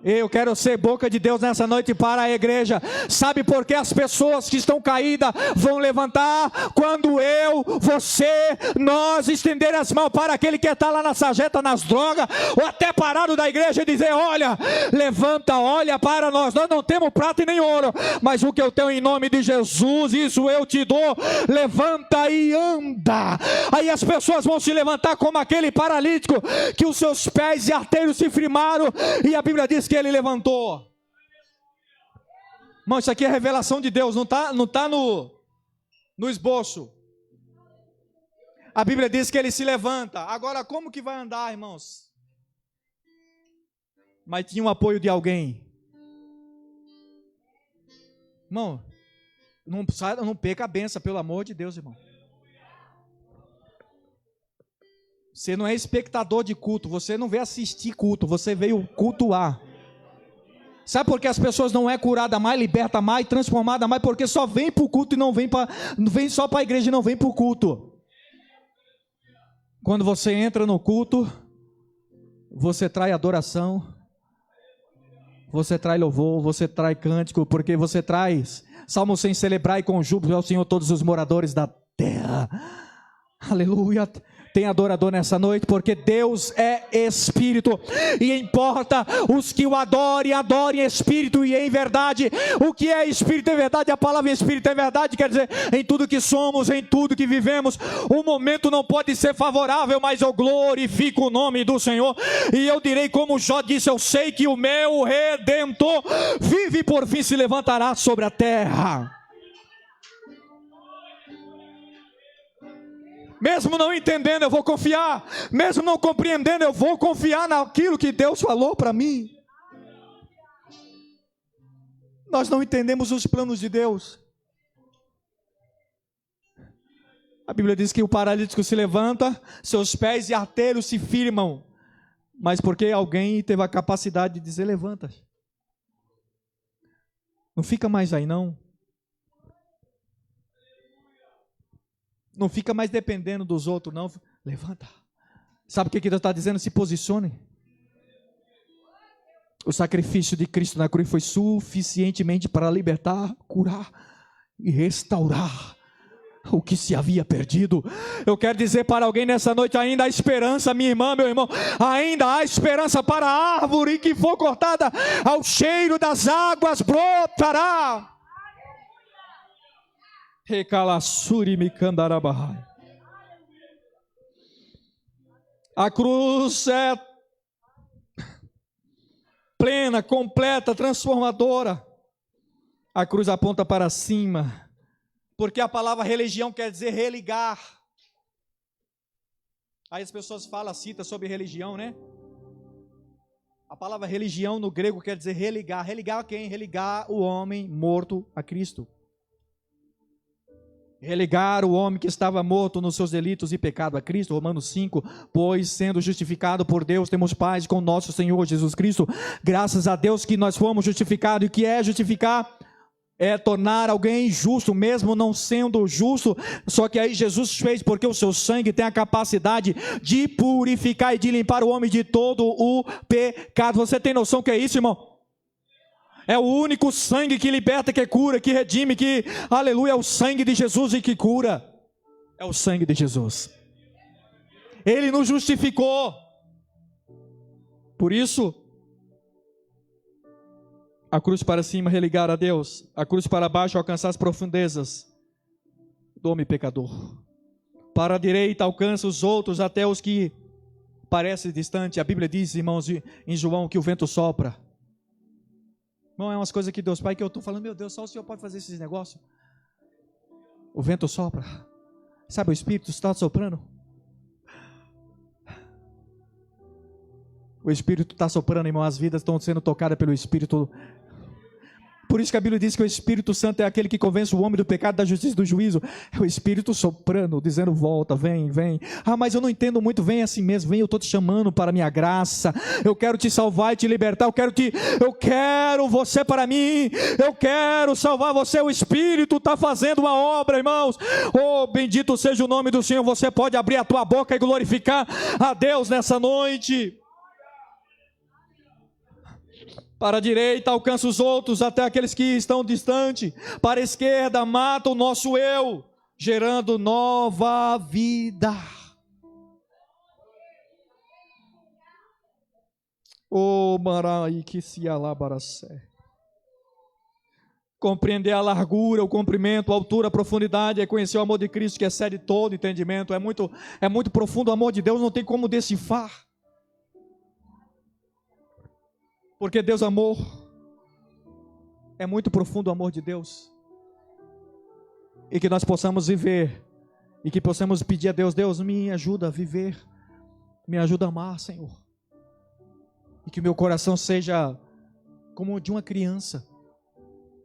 S3: Eu quero ser boca de Deus nessa noite para a igreja. Sabe por que as pessoas que estão caídas vão levantar? Quando eu, você, nós estender as mãos para aquele que está lá na sarjeta, nas drogas, ou até parado da igreja e dizer: olha, levanta, olha para nós. Nós não temos prata e nem ouro, mas o que eu tenho em nome de Jesus, isso eu te dou. Levanta e anda. Aí as pessoas vão se levantar como aquele paralítico que os seus pés e artérios se firmaram, e a Bíblia diz que ele levantou. Irmão, isso aqui é revelação de Deus, não está no esboço. A Bíblia diz que ele se levanta. Agora, como que vai andar, irmãos? Mas tinha o apoio de alguém. Irmão, não perca a benção, pelo amor de Deus, irmão. Você não é espectador de culto, você não veio assistir culto, você veio cultuar. Sabe por que as pessoas não é curada mais, liberta mais, transformada mais? Porque só vem para o culto e não vem só para a igreja e não vem para o culto. Quando você entra no culto, você traz adoração, você traz louvor, você traz cântico, porque você traz salmo sem celebrar e com júbilo ao Senhor todos os moradores da terra. Aleluia. Tem adorador nessa noite, porque Deus é Espírito, e importa os que o adorem em Espírito e em verdade. O que é Espírito em verdade? A palavra Espírito em verdade quer dizer em tudo que somos, em tudo que vivemos. O momento não pode ser favorável, mas eu glorifico o nome do Senhor, e eu direi como Jó disse: eu sei que o meu Redentor vive e por fim se levantará sobre a terra. Mesmo não entendendo, eu vou confiar. Mesmo não compreendendo, eu vou confiar naquilo que Deus falou para mim. Nós não entendemos os planos de Deus. A Bíblia diz que o paralítico se levanta, seus pés e artérios se firmam. Mas porque alguém teve a capacidade de dizer: levanta. Não fica mais aí não. Não fica mais dependendo dos outros, não. Levanta. Sabe o que Deus está dizendo? Se posicione. O sacrifício de Cristo na cruz foi suficientemente para libertar, curar e restaurar o que se havia perdido. Eu quero dizer para alguém nessa noite: ainda há esperança, minha irmã, meu irmão. Ainda há esperança para a árvore que for cortada, ao cheiro das águas brotará. A cruz é plena, completa, transformadora. A cruz aponta para cima, porque a palavra religião quer dizer religar. Aí as pessoas falam, citam sobre religião, né? A palavra religião no grego quer dizer religar. Religar quem? Religar o homem morto a Cristo. Religar o homem que estava morto nos seus delitos e pecado a Cristo. Romanos 5, pois sendo justificado por Deus, temos paz com nosso Senhor Jesus Cristo. Graças a Deus que nós fomos justificados. E o que é justificar? É tornar alguém justo, mesmo não sendo justo. Só que aí Jesus fez, porque o seu sangue tem a capacidade de purificar e de limpar o homem de todo o pecado. Você tem noção que é isso, irmão? É o único sangue que liberta, que cura, que redime, que, aleluia, é o sangue de Jesus e que cura. É o sangue de Jesus. Ele nos justificou. Por isso, a cruz para cima, religar a Deus. A cruz para baixo, alcançar as profundezas do homem pecador. Para a direita, alcança os outros, até os que parecem distantes. A Bíblia diz, irmãos, em João, que o vento sopra. Não é umas coisas que Deus Pai que eu estou falando, meu Deus, só o Senhor pode fazer esses negócios. O vento sopra. Sabe, o Espírito está soprando. O Espírito está soprando, irmão. As vidas estão sendo tocadas pelo Espírito. Por isso que a Bíblia diz que o Espírito Santo é aquele que convence o homem do pecado, da justiça e do juízo. É o Espírito soprando, dizendo, volta, vem, vem. Ah, mas eu não entendo muito, vem assim mesmo, vem, eu estou te chamando para a minha graça. Eu quero te salvar e te libertar, eu quero você para mim. Eu quero salvar você, o Espírito está fazendo uma obra, irmãos. Oh, bendito seja o nome do Senhor. Você pode abrir a tua boca e glorificar a Deus nessa noite. Para a direita alcança os outros, até aqueles que estão distantes. Para a esquerda mata o nosso eu, gerando nova vida. Oh, Marai, que se alabaracé. Compreender a largura, o comprimento, a altura, a profundidade, é conhecer o amor de Cristo que excede todo entendimento. É muito profundo o amor de Deus, não tem como decifrar. Porque Deus amor, é muito profundo o amor de Deus, e que nós possamos viver, e que possamos pedir a Deus, Deus me ajuda a viver, me ajuda a amar, Senhor, e que o meu coração seja como de uma criança,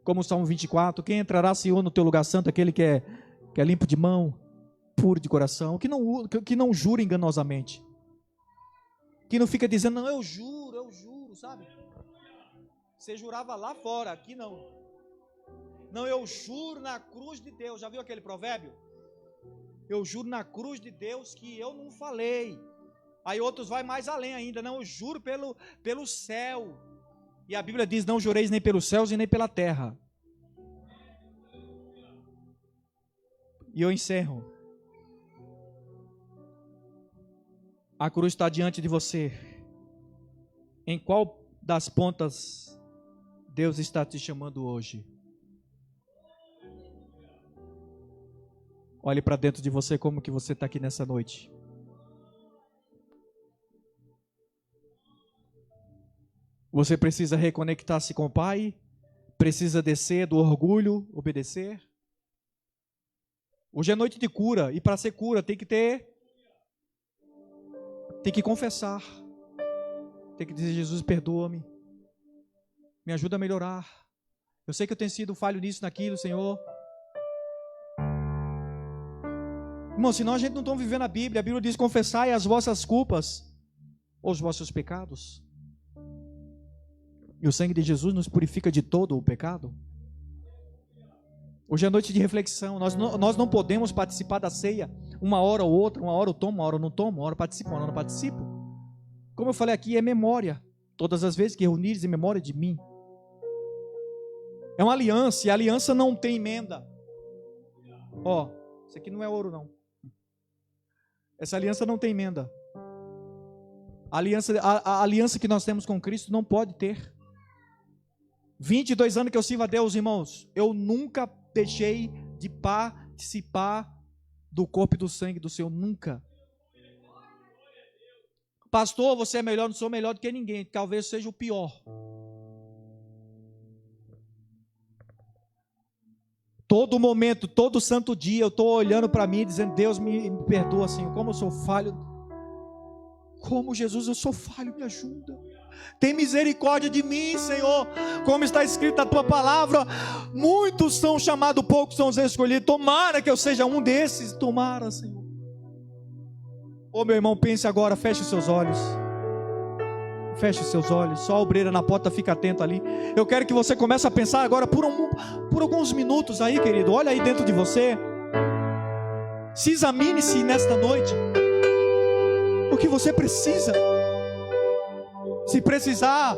S3: como o Salmo 24, quem entrará, Senhor, no teu lugar santo, aquele que é limpo de mão, puro de coração, que não jura enganosamente, que não fica dizendo, não, eu juro, sabe? Você jurava lá fora, aqui não. Não, eu juro na cruz de Deus. Já viu aquele provérbio? Eu juro na cruz de Deus que eu não falei. Aí outros vai mais além ainda. Não, eu juro pelo céu. E a Bíblia diz, não jureis nem pelos céus e nem pela terra. E eu encerro. A cruz está diante de você. Em qual das pontas Deus está te chamando hoje? Olhe para dentro de você, como que você está aqui nessa noite. Você precisa reconectar-se com o Pai? Precisa descer do orgulho, obedecer? Hoje é noite de cura, e para ser cura tem que confessar, tem que dizer, Jesus, perdoa-me, me ajuda a melhorar. Eu sei que eu tenho sido falho nisso, naquilo, Senhor. Irmão, senão a gente não está vivendo a Bíblia. A Bíblia diz, confessai as vossas culpas, ou os vossos pecados. E o sangue de Jesus nos purifica de todo o pecado. Hoje é noite de reflexão. Nós não podemos participar da ceia uma hora ou outra. Uma hora eu tomo, uma hora eu não tomo, uma hora eu participo, uma hora eu não participo. Como eu falei aqui, é memória. Todas as vezes que reunires em memória de mim. É uma aliança, e a aliança não tem emenda. Ó, isso aqui não é ouro não. Essa aliança não tem emenda. A aliança que nós temos com Cristo não pode ter. 22 anos que eu sirvo a Deus, irmãos, eu nunca deixei de participar do corpo e do sangue do Senhor, nunca. Pastor, você é melhor, não sou melhor do que ninguém, talvez seja o pior. Todo momento, todo santo dia, eu estou olhando para mim, dizendo, Deus me perdoa, Senhor, como eu sou falho. Como, Jesus, eu sou falho, me ajuda. Tem misericórdia de mim, Senhor. Como está escrito na tua palavra, muitos são chamados, poucos são os escolhidos. Tomara que eu seja um desses. Tomara, Senhor. Ô meu irmão, pense agora, feche os seus olhos. Feche os seus olhos. Só a obreira na porta, fica atento ali. Eu quero que você comece a pensar agora por alguns minutos aí, querido. Olha aí dentro de você. Se examine-se nesta noite. O que você precisa. Se precisar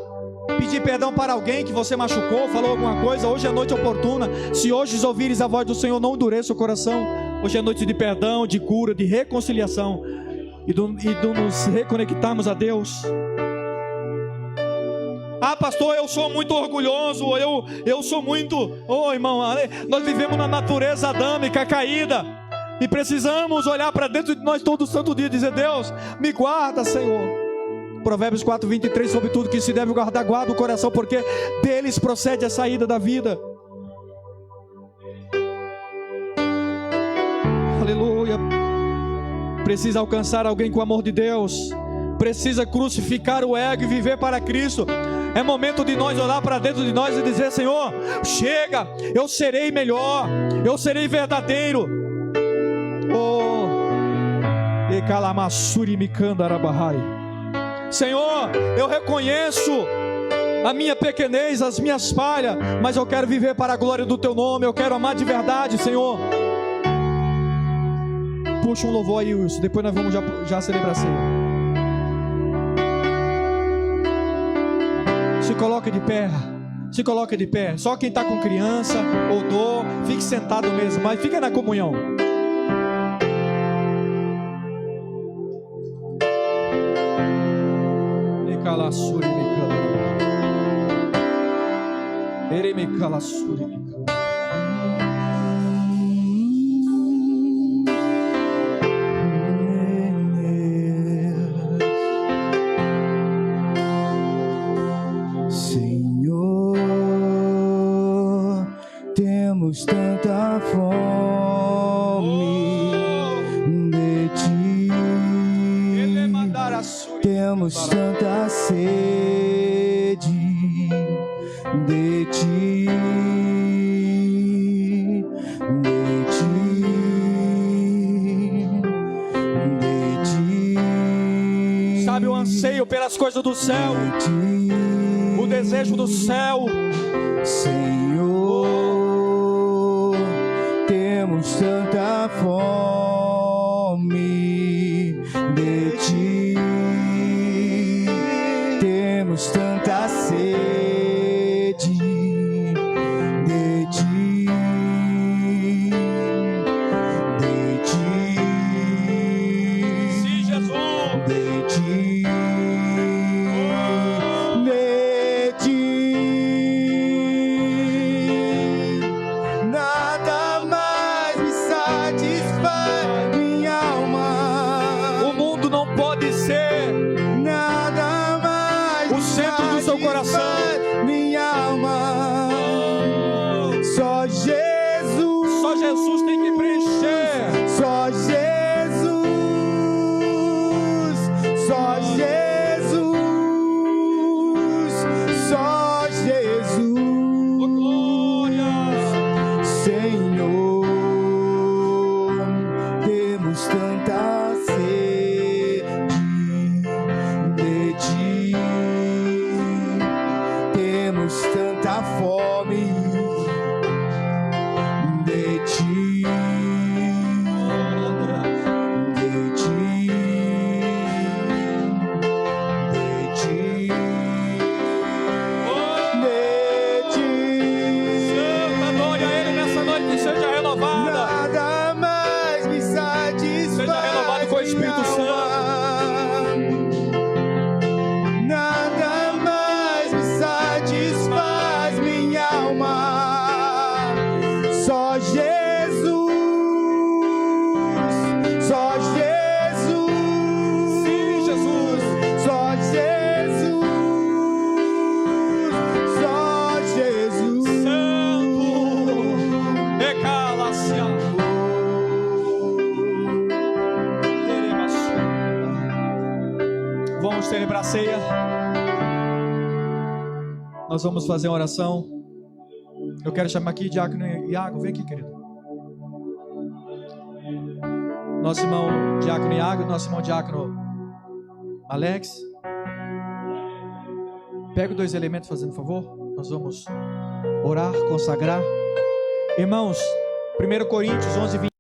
S3: pedir perdão para alguém que você machucou, falou alguma coisa, hoje é noite oportuna. Se hoje ouvires a voz do Senhor, não endureça o coração. Hoje é noite de perdão, de cura, de reconciliação e do nos reconectarmos a Deus. Ah, pastor, eu sou muito orgulhoso, eu sou muito... Oh, irmão, nós vivemos na natureza adâmica caída e precisamos olhar para dentro de nós todo santo dia e dizer, Deus, me guarda, Senhor. Provérbios 4:23, sobre tudo que se deve guardar, guarda o coração, porque deles procede a saída da vida. Aleluia. Precisa alcançar alguém com o amor de Deus, precisa crucificar o ego e viver para Cristo. É momento de nós olhar para dentro de nós e dizer: Senhor, chega, eu serei melhor, eu serei verdadeiro. Oh, Ekalamassuri Mikandarabahai. Senhor, eu reconheço a minha pequenez, as minhas falhas, mas eu quero viver para a glória do Teu nome, eu quero amar de verdade, Senhor. Puxa um louvor aí, Wilson, depois nós vamos já celebrar a ceia. Se coloque de pé, se coloque de pé. Só quem está com criança ou dor, fique sentado mesmo, mas fica na comunhão. Ekalassuri Mikala. Eremekalassuri Mikala.
S4: Temos tanta fome de Ti, temos tanta sede de Ti, de Ti, de Ti.
S3: Sabe o anseio pelas coisas do céu, o desejo do céu,
S4: Senhor, temos tanta fome de Ti, temos tanta sede de Ti, de Ti,
S3: sim, Jesus,
S4: de Ti, de Ti. Nada mais me satisfaz minha alma.
S3: O mundo não pode ser
S4: Nada mais
S3: o centro do seu coração.
S4: satisfaz minha alma. Só Jesus.
S3: Só Jesus tem que preencher.
S4: Só Jesus. Só Jesus. Só Jesus.
S3: Oh, glória.
S4: Senhor, temos tanta sede de Ti, temos tanta fome de Ti, de Ti, de Ti, de Ti.
S3: Santa glória a Ele nessa noite, que seja renovada.
S4: Nada mais me satisfaz.
S3: Seja renovado com o Espírito
S4: minha alma. Nada mais me satisfaz minha alma. Só Jesus. Só Jesus.
S3: Sim, Jesus.
S4: Só Jesus. Só Jesus.
S3: Santo. Recala-se. Vamos celebrar a ceia. Nós vamos fazer uma oração. Eu quero chamar aqui Diácono Iago. Vem aqui, querido. Nosso irmão Diácono Iago, nosso irmão Diácono Alex. Pega os dois elementos, fazendo favor. Nós vamos orar, consagrar. Irmãos, 1 Coríntios 11:20.